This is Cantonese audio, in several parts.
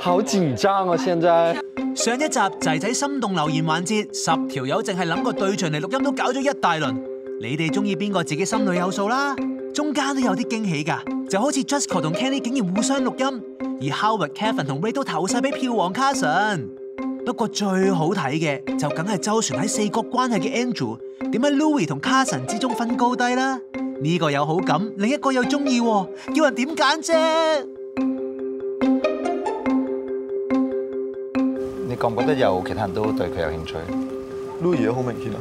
好緊張啊！現在上一集仔仔心動留言環節，10條友淨係諗個對象嚟錄音都搞咗一大輪。你哋中意邊個自己心裏有數啦。中間都有啲驚喜㗎，就好似 Jusco 同 Kenny 竟然互相錄音，而 Howard、Kevin 同 Ray 都投晒俾票王 Carson。不過最好睇嘅就梗係周旋喺四角關係嘅 Andrew 點喺 Louis 同 Carson 之中分高低啦。呢個有好感，另一個又中意，叫人點揀啫？你覺唔覺得有其他人都對佢有興趣 ？Louis 都好明顯啊，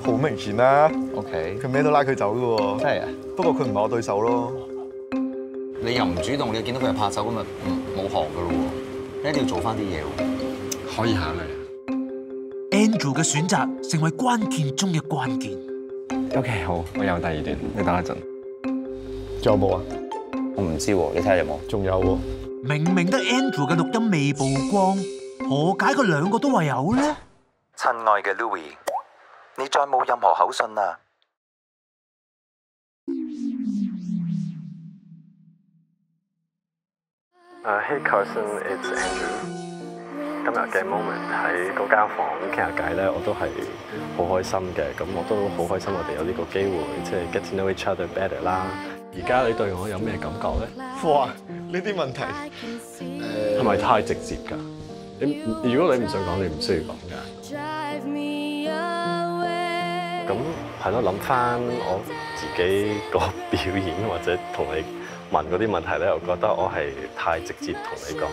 好明顯啦。OK， 佢咩都拉佢走㗎喎。真係啊？不過佢唔係我對手咯。你又唔主動，你見到佢係拍手咁咪冇行㗎咯喎，你一定要做翻啲嘢喎。可以考慮。Andrew 嘅選擇成為關鍵中嘅關鍵。OK， 好，我有第二段，你等一陣。仲有冇啊？我唔知喎，你睇下有冇？仲有喎。明明得 Andrew 嘅錄音未曝光，何解佢兩個都話有呢？親愛嘅 Louis，你再冇任何口信啦。Hey Carson，it's Andrew。今日嘅 moment 喺嗰間房傾下偈咧，我都係好開心嘅。咁我都好開心，我哋有呢個機會，即係 get to know each other better 啦。而家你對我有咩感覺咧？哇！呢啲問題係咪太直接㗎？如果你唔想講，你唔需要講㗎。咁係咯，諗翻我自己個表演或者同你問嗰啲問題咧，我覺得我係太直接同你講，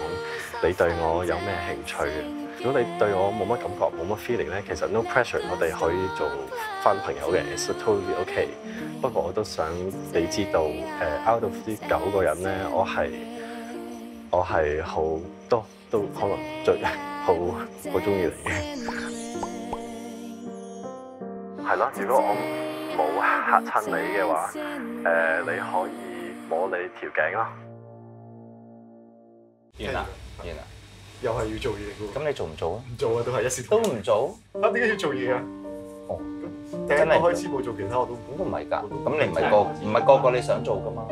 你對我有咩興趣嘅？如果你對我冇乜感覺、冇乜 feeling 咧，其實 no pressure， 我哋可以做翻朋友嘅 ，it's totally OK。不過我都想你知道，out of 呢9個人咧，我係好多都可能最好中意你嘅。係咯，如果我冇嚇親你嘅話，你可以摸你條頸咯。完啦。又係要做嘢嘅喎。咁你做唔做啊？唔做啊，都係一時都唔做。啊，點解要做嘢啊？哦，真係開始冇做其他我都。咁都唔係㗎。咁你唔係個個你想做㗎嘛？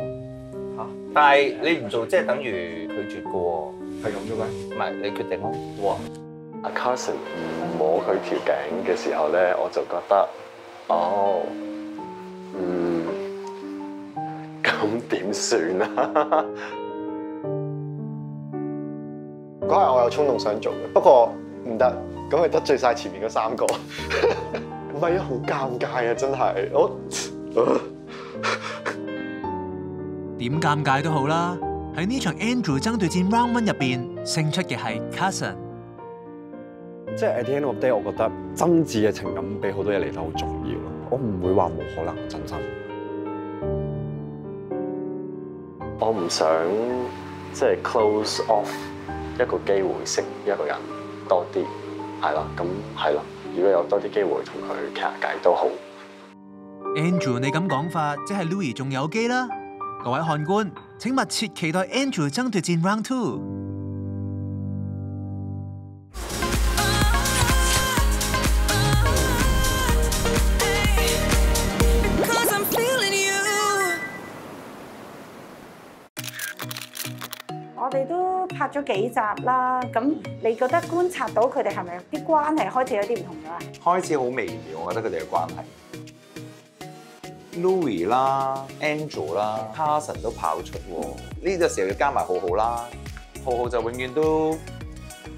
嚇！但係你唔做，即係等於拒絕嘅喎。係咁啫咩？唔係，你決定咯。哇！阿 Carson 唔摸佢條頸嘅時候咧，我就覺得，咁點算啊？嗰日我有衝動想做嘅，不過唔得，咁佢得罪晒前面嗰3個，唔係啊，好尷尬啊，真係點尷尬都好啦，喺呢場 Andrew 爭奪戰 Round 1入邊，勝出嘅係 Carson。即係 at the end of the day， 我覺得真摯嘅情感比好多嘢嚟得好重要咯。我唔會話冇可能，真心。我唔想即係 close off 一個機會識一個人多啲，係啦，咁係咯。如果有多啲機會同佢傾下偈都好。Andrew 你咁講法，即係 Louis 仲有機啦。各位看官，請密切期待 Andrew 爭奪戰 Round 2。我哋都拍咗幾集啦，咁你覺得觀察到佢哋係咪啲關係開始有啲唔同咗啊？開始好微妙，我覺得佢哋嘅關係。Louis 啦、Andrew 啦、Carson 都跑出喎，呢個時候要加埋浩浩啦，浩浩就永遠都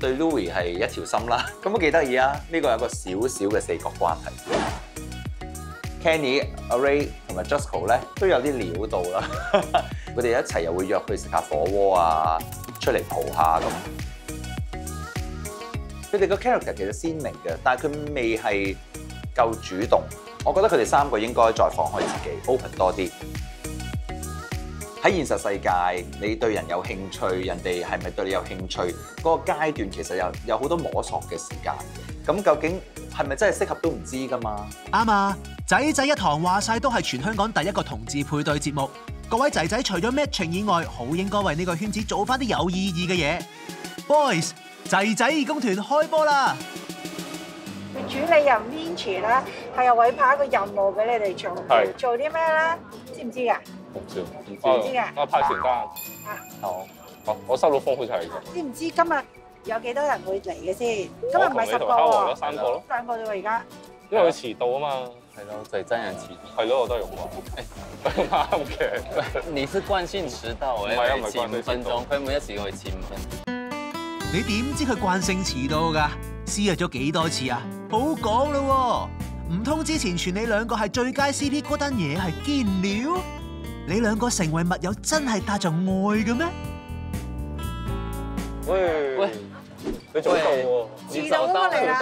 對 Louis 係一條心啦，咁都幾得意啊！呢個有個小小嘅四角關係。Kenny、Ray 同埋 Jusco 咧都有啲料到啦，佢哋一齊又會約佢食下火鍋啊，出嚟蒲下咁。佢哋個 character 其實鮮明嘅，但係佢未係夠主動。我覺得佢哋3個應該再放開自己 ，open 多啲。喺現實世界，你對人有興趣，人哋係咪對你有興趣？嗰個階段其實有好多摸索嘅時間。咁究竟係咪真係適合都唔知㗎嘛？啱啊！仔仔一堂話晒都係全香港第一個同志配對節目。各位仔仔除咗 matching 以外，好應該為呢個圈子做翻啲有意義嘅嘢。Boys， 仔仔義工團開波啦！主理人 Vinci 咧係又委派一個任務俾你哋做，做啲咩咧？知唔知㗎？唔知，唔知㗎。我派傳單。好。我收到風好似係㗎。知唔知今日有幾多人會嚟嘅先？今日唔係10個喎， 3個咯2個啫喎而家。因為佢遲到啊嘛。係咯，就係真人遲到。係咯，我都係咁話。啱嘅。你是慣性遲到唔係啊，唔係遲5分鐘，佢每一次會遲5分鐘。你點知佢慣性遲到㗎？私約咗幾多次啊？好講咯喎，唔通之前傳你兩個係最佳 CP 嗰單嘢係堅料？你兩個成為密友真係帶着愛嘅咩？喂，你早到喎，遲到咁嚟啦！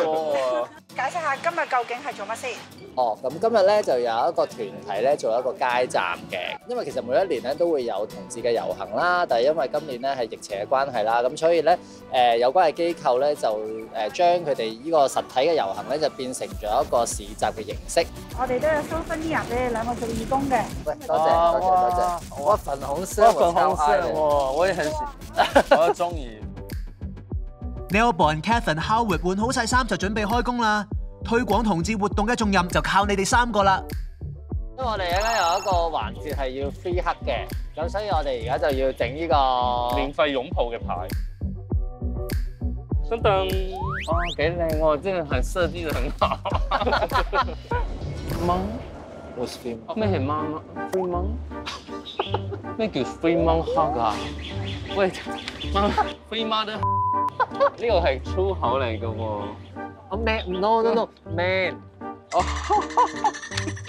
解釋下今日究竟係做乜先？哦，咁今日咧就有一個團體咧做一個街站嘅，因為其實每一年咧都會有同志嘅遊行啦，但係因為今年咧係疫情嘅關係啦，咁所以咧有關嘅機構咧就將佢哋呢個實體嘅遊行咧就變成咗一個市集嘅形式。我哋都有 souvenir 俾你兩個做義工嘅。喂，多謝。我粉紅色，我超愛嘅。我也很喜，我中意。Melbourne Kevin Howard 換好晒衫就準備開工啦！推廣同志活動嘅重任就靠你哋3個啦。因為我哋而家有一個環節係要 free hug 嘅，咁所以我哋而家就要整呢個免費擁抱嘅牌。真燈，哇，幾靚喎！真係設計得很好。蚊，我是 free 咩係蚊？free 蚊？咩叫 free 蚊 hug 啊？喂，蚊 free mother， 呢個係粗口嚟嘅喎。我 man，no man。哦，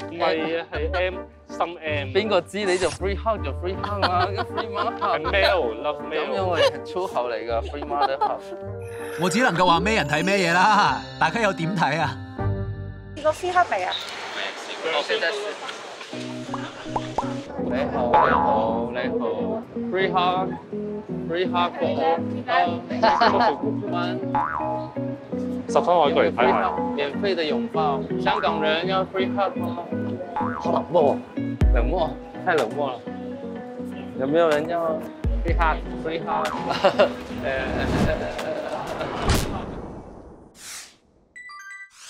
唔係啊，係 M 心 M。邊個知你就 free hug 就 free hug 啦，free mother hug。係 male，love male。咁樣係粗口嚟㗎，free mother hug。我只能夠話咩人睇咩嘢啦，大家又點睇啊？試過 free hug 未啊？你好 ，free hug，free hug 10分我過嚟睇下。免費的擁抱，香港人要 free hug 嗎？好冷漠，冷漠，太冷漠了。有沒有人要 free hug？free hug？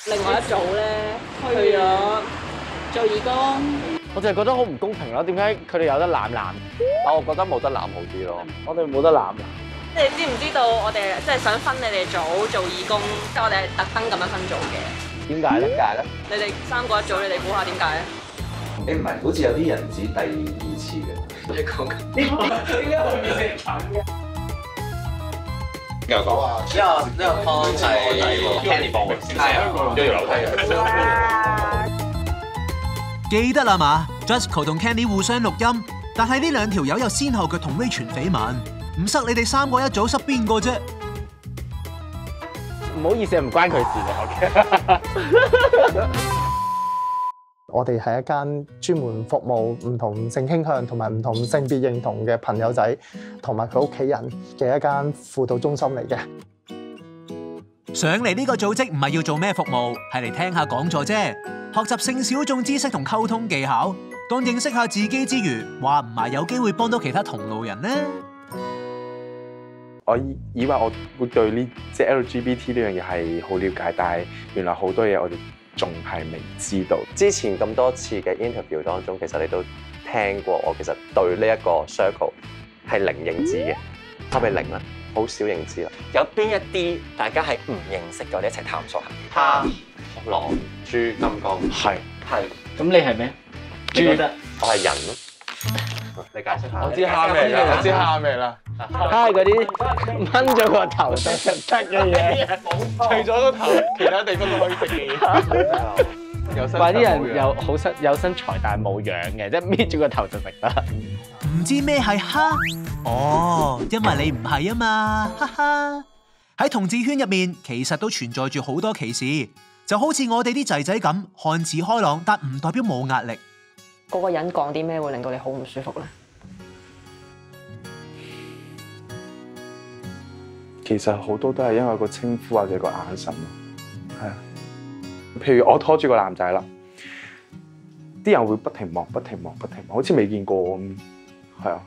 另外一組咧去咗做義工，我就係覺得好唔公平咯，點解佢哋有得攬？我覺得冇得攬好啲咯。我哋冇得攬。你哋知唔知道我哋即係想分你哋組做義工，即係我哋係特登咁樣分組嘅。點解咧？你哋3個一組，你哋估下點解咧？唔係，好似有啲人指第2次嘅。你講緊點解會變成咁嘅？又講話呢個湯係 Candy 幫嘅，係啊，一條樓梯嘅。記得啦嘛 ，Jusco 同 Candy 互相錄音，但係呢兩條友又先後腳同 Ray 傳緋聞，唔塞你哋3個一組，塞邊個啫？唔好意思，唔關佢事嘅。我哋係一間專門服務唔同性傾向同埋唔同性別認同嘅朋友仔同埋佢屋企人嘅一間輔導中心嚟嘅。上嚟呢個組織唔係要做咩服務，係嚟聽下講座啫，學習性小眾知識同溝通技巧，當認識下自己之餘，話唔埋有機會幫到其他同路人呢？我以為我會對呢即係 LGBT 呢樣嘢係好了解，但係原來好多嘢我哋仲係未知道。之前咁多次嘅 interview 當中，其實你都聽過我其實對呢一個 circle 係零認知嘅，係咪零啊？好少認知啦。有邊一啲大家係唔認識嘅，我哋一齊探索下。蝦、狼、豬、金剛，係。咁你係咩？豬，我係人咯。你解釋下。我知蝦咩啦，我知蝦咩啦。蝦係嗰啲掹咗個頭就食得嘅嘢，除咗個頭，其他地方都可以食嘅嘢。話啲人有身材但係冇樣嘅，即係搣咗個頭就食得。唔知咩係蝦？哦，因為你唔係啊嘛，哈哈！喺同志圈入面，其實都存在住好多歧視，就好似我哋啲仔仔咁，看似開朗，但唔代表冇壓力。嗰個人講啲咩會令到你好唔舒服咧？其實好多都係因為個稱呼或者個眼神咯，係啊。譬如我拖住個男仔啦，啲人會不停望，好似未見過咁，係啊。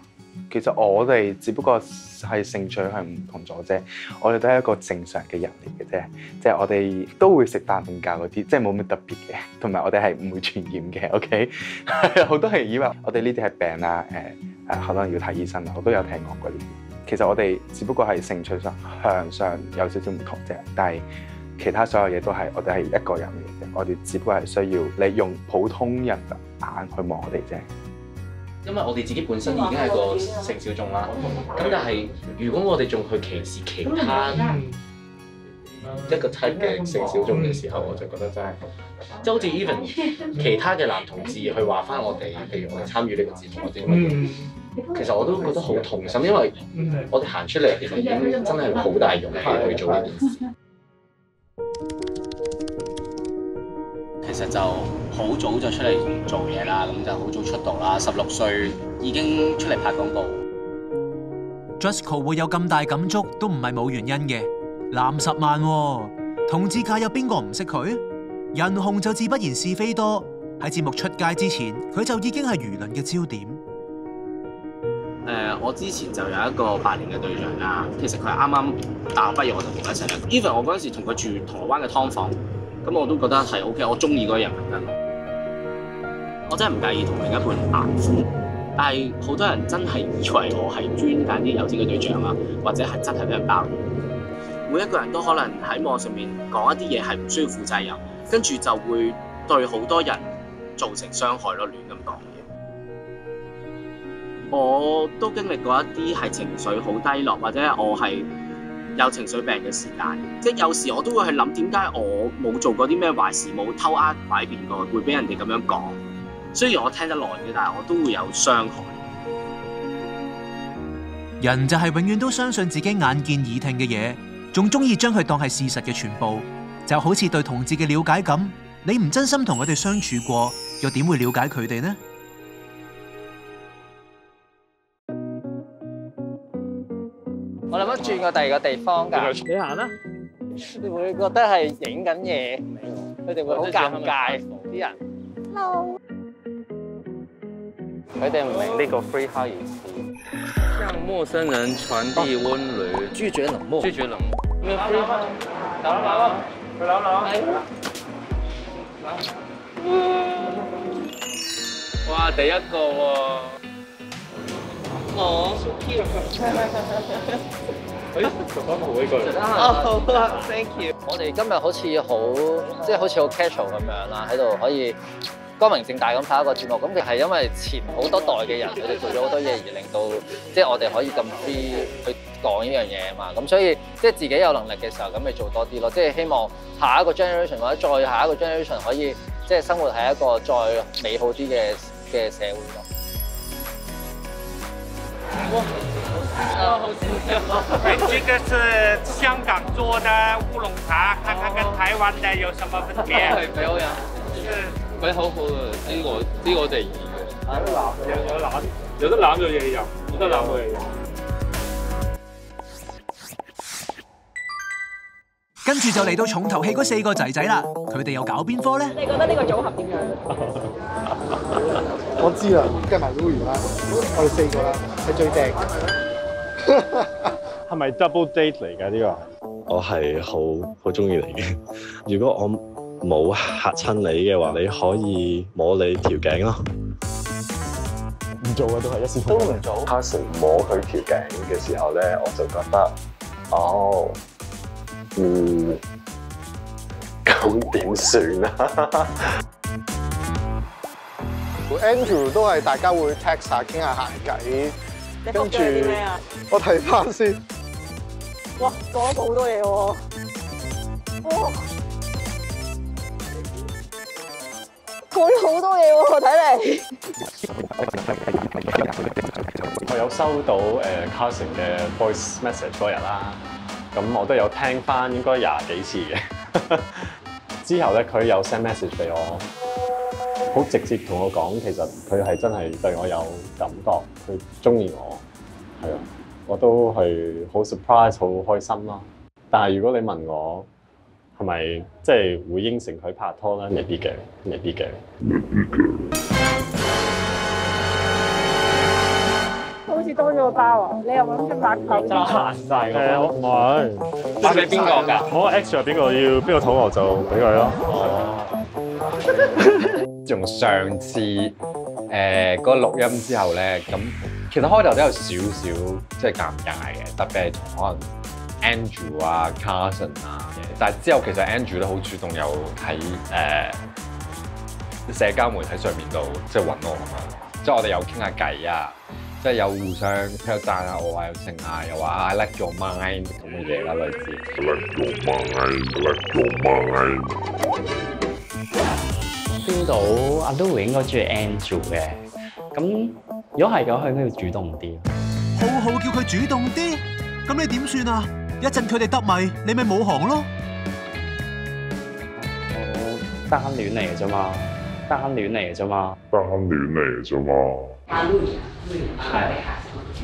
其實我哋只不過係性取向唔同咗啫，我哋都係一個正常嘅人嚟嘅啫，即係我哋都會食飯瞓覺嗰啲，即係冇咩特別嘅，同埋我哋係唔會傳染嘅。OK， 好多人以為我哋呢啲係病啦，可能要睇醫生啦，我都有聽講過呢啲。其實我哋只不過係興趣上向上有少少唔同啫，但係其他所有嘢都係我哋係一個人嚟嘅，我哋只不過係需要你用普通人眼去望我哋啫。因為我哋自己本身已經係個性小眾啦，咁但係如果我哋仲去歧視其他一個 type 嘅性小眾嘅時候，我就覺得真係，即係好似 even 其他嘅男同志去話翻我哋，譬如我哋參與呢個節目或者乜嘢，其實我都覺得好痛心，因為我哋行出嚟其實已經真係好大勇氣去做呢件事。其實就好早就出嚟做嘢啦，咁就好早出道啦，16歲已經出嚟拍廣告。Jusco 會有咁大感觸，都唔係冇原因嘅。男10萬喎，同志界有邊個唔識佢？人紅就自不然是非多。喺節目出街之前，佢就已經係輿論嘅焦點。我之前就有一個8年嘅對象啦，其實佢係啱啱大學畢業我就同佢一齊啦。Even 我嗰陣時同佢住銅鑼灣嘅劏房。咁我都覺得係 OK， 我中意嗰個人嚟緊。我真係唔介意同另一半硬歡，但係好多人真係以為我係專揀啲有錢嘅對象啊，或者係真係俾人包。每一個人都可能喺網上面講一啲嘢係唔需要負責任，跟住就會對好多人造成傷害咯，亂咁講嘢。我都經歷過一啲係情緒好低落，或者我係有情緒病嘅時間，即係有時我都會去諗點解我冇做過啲咩壞事，冇偷呃拐騙過，會俾人哋咁樣講。雖然我聽得耐嘅，但係我都會有傷害。人就係永遠都相信自己眼見耳聽嘅嘢，仲中意將佢當係事實嘅全部，就好似對同志嘅了解咁。你唔真心同佢哋相處過，又點會了解佢哋呢？我諗緊轉過第二個地方㗎。你行啦。你會覺得係影緊嘢，佢哋會好尷尬啲人。Hello。佢哋唔明呢個 free hug 意思。向陌生人傳遞溫暖，拒絕冷漠。拒絕冷漠。因為 free hug。攬，佢攬。哇！第一個喎。哦，so cute。做翻好呢個。哦，好 ，thank you。我哋今日好似好似好 casual 咁樣啦，喺度可以光明正大咁拍一個節目。咁其實係因為前好多代嘅人佢哋做咗好多嘢，而令到我哋可以咁 free 去講呢樣嘢啊嘛。咁所以自己有能力嘅時候，咁咪做多啲咯。希望下一個 generation 或者再下一個 generation 可以生活喺一個再美好啲嘅社會咯。哇！好這個是香港做的烏龍茶，看看跟台灣的有什麼分別？係比較有，佢好好啊！呢個我哋意嘅。有得攬就嘢飲，冇得攬冇嘢飲。跟住就嚟到重頭戲嗰4個仔仔啦，佢哋又搞邊科咧？你覺得呢個組合點樣？我知啦，跟埋 Louis 啦，我哋4個啦，係最正。係咪 double date 嚟㗎呢個？我係好中意你嘅。如果我冇嚇親你嘅話，你可以摸你條頸咯。唔做嘅都係一時都唔做。Carson 摸佢條頸嘅時候咧，我就覺得咁點算啊？Andrew 都係大家會 text 下傾下閒偈，跟住我睇翻先。哇，講咗好多嘢喎！哇，講咗好多嘢喎，睇嚟。我有收到Carson 嘅 voice message 嗰日啦，咁我都有聽翻應該20幾次嘅。之後咧，佢有 send message 俾我。好直接同我講，其實佢係真係對我有感覺，佢中意我，係啊，我都係好 surprise， 好開心啦。但係如果你問我係咪會應承佢拍拖咧，未必嘅，未必嘅。好似多咗個包啊！你有冇諗住拍頭？賺曬個包，唔係拍俾邊個㗎？我 extra 邊個肚餓就俾佢咯。從上次嗰個錄音之後咧，咁其實開頭都有少少即係尷尬嘅，特別係同可能 Andrew 啊、Carson 啊，但係之後其實 Andrew 都好主動，有喺社交媒體上面度即係揾我咁樣，即係我哋有傾下偈啊，即係有互相佢有讚下我啊，有剩啊，又話 I like your mind 咁嘅嘢啦，類似。I like your mind。見到阿 Louis 應該中意 Andrew 嘅，咁如果係嘅話，佢應該要主動啲。浩浩叫佢主動啲，咁你點算啊？一陣佢哋得咪，你咪冇行咯。我單戀嚟嘅啫嘛，單戀嚟嘅啫嘛，單戀嚟嘅啫嘛。阿 Louis 係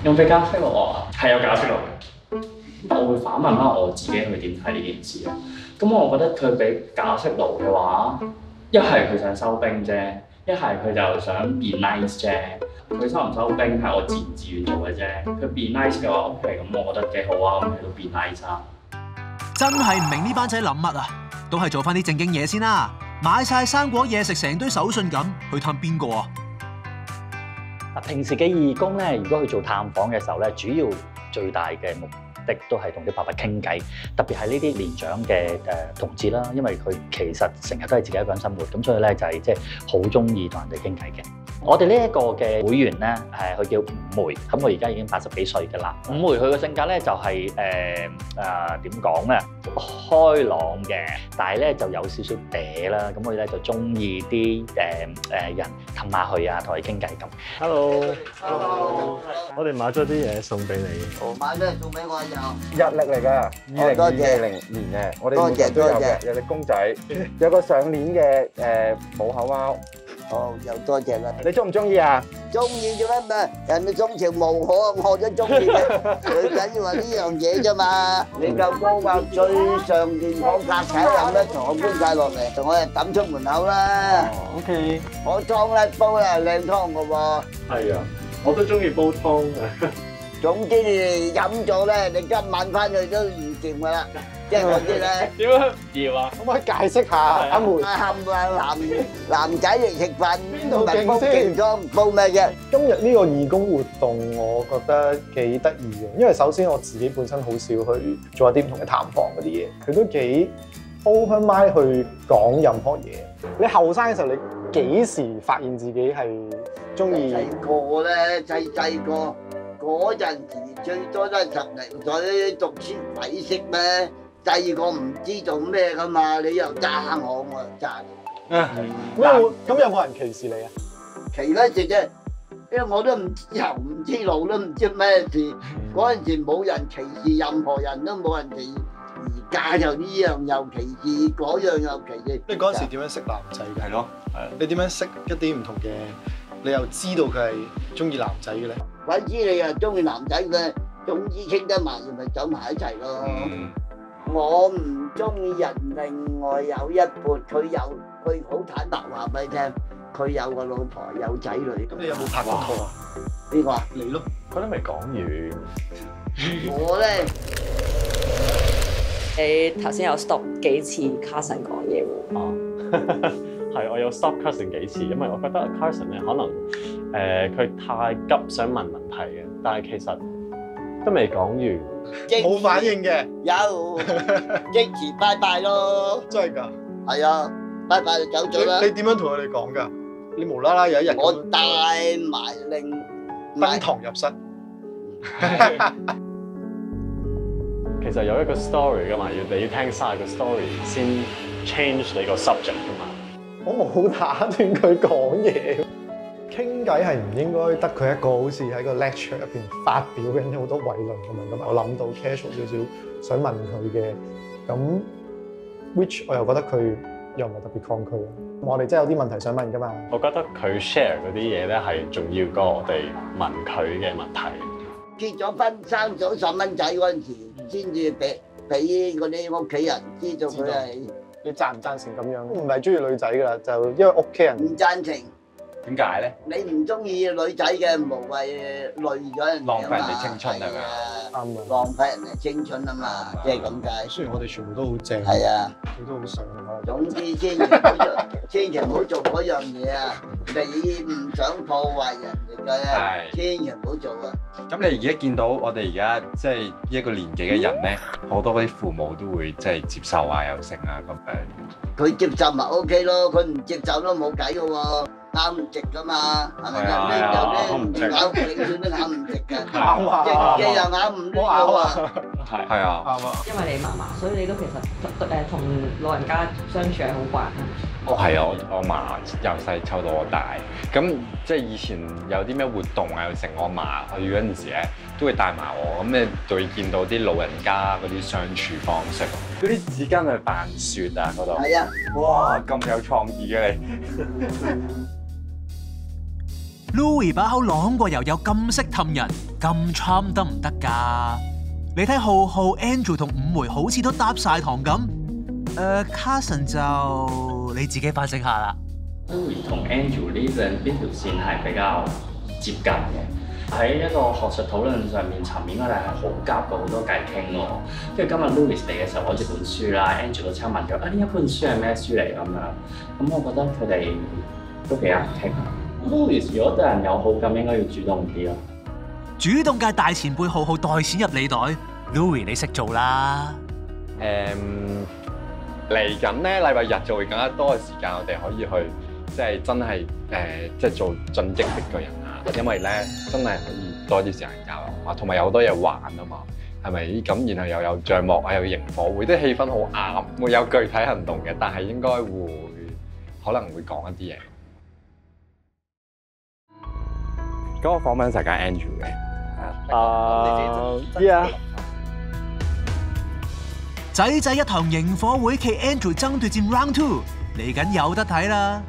用俾加菲洛我係有加菲洛嘅。我會反問翻我自己，佢點睇呢件事啊？咁我覺得佢俾加菲洛嘅話，一係佢想收兵啫，一係佢就想 be nice 啫。佢收唔收兵係我自唔自願做嘅啫。佢 be nice 嘅話 OK， 咁我覺得幾好啊，咁佢都 be nice 啊。真係唔明呢班仔諗乜啊？都係做翻啲正經嘢先啦。買晒生果嘢食，成堆手信咁，去探邊個啊？平時嘅義工咧，如果去做探訪嘅時候咧，主要最大嘅目的都係同啲爸爸傾偈，特別係呢啲年長嘅同志啦，因為佢其實成日都係自己一個人生活，咁所以咧就係即係好中意同人哋傾偈嘅。我哋呢一個嘅會員咧，佢叫吳梅，咁佢而家已經80幾歲㗎啦。吳梅佢個性格咧就係點講咧，開朗嘅，但係咧就有少少嗲啦。咁佢咧就中意啲人氹下佢啊，同佢傾偈咁。Hello，我哋買咗啲嘢送俾你。買咩送俾我又？日曆嚟㗎，2020年嘅，我哋每日都有嘅，有隻公仔，有個上鏈嘅母口貓。哦，又多謝啦！你中唔中意啊？中意做乜嘛？人哋中條無可，我都中意嘅。最緊要係呢樣嘢啫嘛！你夠高話最上邊嗰格仔有咩同我搬晒落嚟，同我哋抌出門口啦。OK。我湯咧煲咧靚湯嘅喎。係啊，我都中意煲湯嘅。總之你飲咗咧，你今晚翻去都唔掂㗎啦。即係嗰啲咧，點樣唔要啊？可唔可以解釋下阿梅？男仔嚟食飯，邊度勁先？煲咩啫？今日呢個義工活動，我覺得幾得意嘅，因為首先我自己本身好少去做一啲唔同嘅探訪嗰啲嘢，佢都幾 open mind 去講任何嘢。你後生嘅時候，你幾時發現自己係中意？細個咧，細個嗰陣時最多都係10零歲讀書鬼識咩？細個唔知做咩噶嘛，你又揸我又揸你。咁有冇人歧視你啊？歧乜事啫？因為我都唔知頭唔知路，都唔知咩事。嗰陣時冇人歧視任何人，都冇人歧視。而家就呢樣又歧視，嗰樣又歧視。你嗰陣時點樣識男仔嘅？係咯，你點樣識一啲唔同嘅？你又知道佢係中意男仔嘅咧？鬼知你又中意男仔嘅，總之傾得埋咪走埋一齊咯。我唔中意人，另外有一半佢好坦白話俾你聽，佢有個老婆有仔女。咁你有冇拍過拖啊？邊個啊？你咯。佢都未講完。我咧，你頭先有 stop 幾次 Carson 講嘢喎？係，我有 stop Carson 幾次，因為我覺得 Carson 咧可能佢太急想問問題嘅，但係其實都未講完。冇反應嘅，有即時拜拜咯。真係㗎？係啊，拜拜就走咗啦。你點樣同佢哋講㗎？你無啦啦有一日我帶埋令登堂入室。其實有一個 story 㗎嘛，你要聽晒個 story 先 change 你個 subject 㗎嘛。我冇打斷佢講嘢。傾偈係唔應該得佢一個，好似喺個 lecture 入邊發表緊好多偉論咁樣噶嘛。我諗到 casual 少少想問佢嘅，咁 which 我又覺得佢又唔係特別抗拒。我哋真係有啲問題想問噶嘛。我覺得佢 share 嗰啲嘢咧係重要過我哋問佢嘅問題。結咗婚生咗細蚊仔嗰陣時，先至俾嗰啲屋企人知道佢係。你贊唔贊成咁樣？唔係中意女仔噶啦，就因為屋企人唔贊成。點解咧？你唔中意女仔嘅，無謂累咗人哋浪費人哋青春係咪啊？啱啊！浪費人哋青春啊嘛，即係咁解。雖然我哋全部都好正，係啊，佢都好想。總之千祈唔好做嗰樣嘢啊！你唔想破壞人哋嘅，千祈唔好做啊！咁你而家見到我哋而家即係一個年紀嘅人咧，好多嗰啲父母都會即係接受啊、有成啊咁樣。佢接受咪 OK 咯，佢唔接受都冇計嘅喎，啱唔直噶嘛，係咪先？呢有啲咬永遠都咬唔直嘅，直嘅又咬唔呢個啊！係啊，因為你嫲嫲，所以你都其實同老人家相處係好慣。哦，係啊，我嫲由細湊到我大，咁即係以前有啲咩活動啊，有成我嫲去嗰陣時咧，都會帶埋我，咁你就會見到啲老人家嗰啲相處方式，嗰啲紙巾去扮雪啊嗰度。係啊！哇，咁有創意嘅你。Louis 把口啷過又有咁識氹人，咁 charm 得唔得㗎？你睇浩浩、Andrew 同五梅好似都搭晒堂咁。Carson 就你自己反省下啦。Louis 同 Andrew 呢條線係比較接近嘅，喺一個學術討論上面層面，我哋係好夾過好多偈傾喎。跟住今日 Louis 嚟嘅時候攞住本書啦 ，Andrew 都親問佢呢一本書係咩書嚟咁樣。咁我覺得佢哋都幾啱傾。Louis 如果對人有好感，應該要主動啲咯。主動界大前輩浩浩袋錢入你袋 ，Louis 你識做啦。嚟緊咧禮拜日就會更加多嘅時間，我哋可以去即係真係即係做進擊的巨人啊！因為咧真係可以多啲時間交流啊，同埋有好多嘢玩啊嘛，係咪？咁然後又有帳幕啊，又有螢火會，啲氣氛好啱，會有具體行動嘅，但係應該可能會講一啲嘢。嗰個訪問就係揀 Andrew 嘅。Yeah。仔仔一堂螢火會暨 Andrew 爭奪戰 Round 2，嚟緊有得睇啦！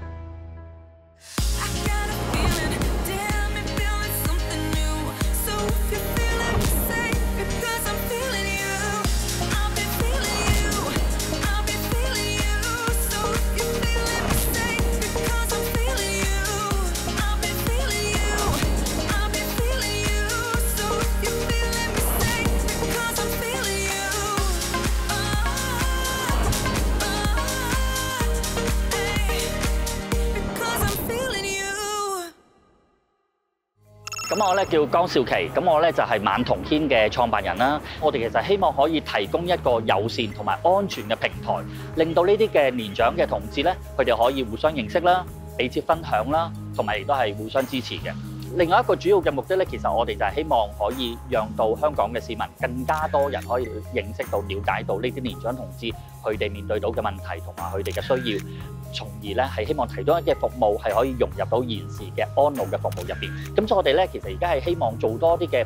咁我咧叫江少琪，咁我咧就係晚同軒嘅創辦人啦。我哋其實希望可以提供一個友善同埋安全嘅平台，令到呢啲嘅年長嘅同志咧，佢哋可以互相認識啦、彼此分享啦，同埋亦都係互相支持嘅。另外一個主要嘅目的咧，其實我哋就係希望可以讓到香港嘅市民更加多人可以認識到、了解到呢啲年長同志佢哋面對到嘅問題同埋佢哋嘅需要，從而咧係希望提供一啲服務係可以融入到現時嘅安老嘅服務入邊。咁所以我哋咧其實而家係希望做多啲嘅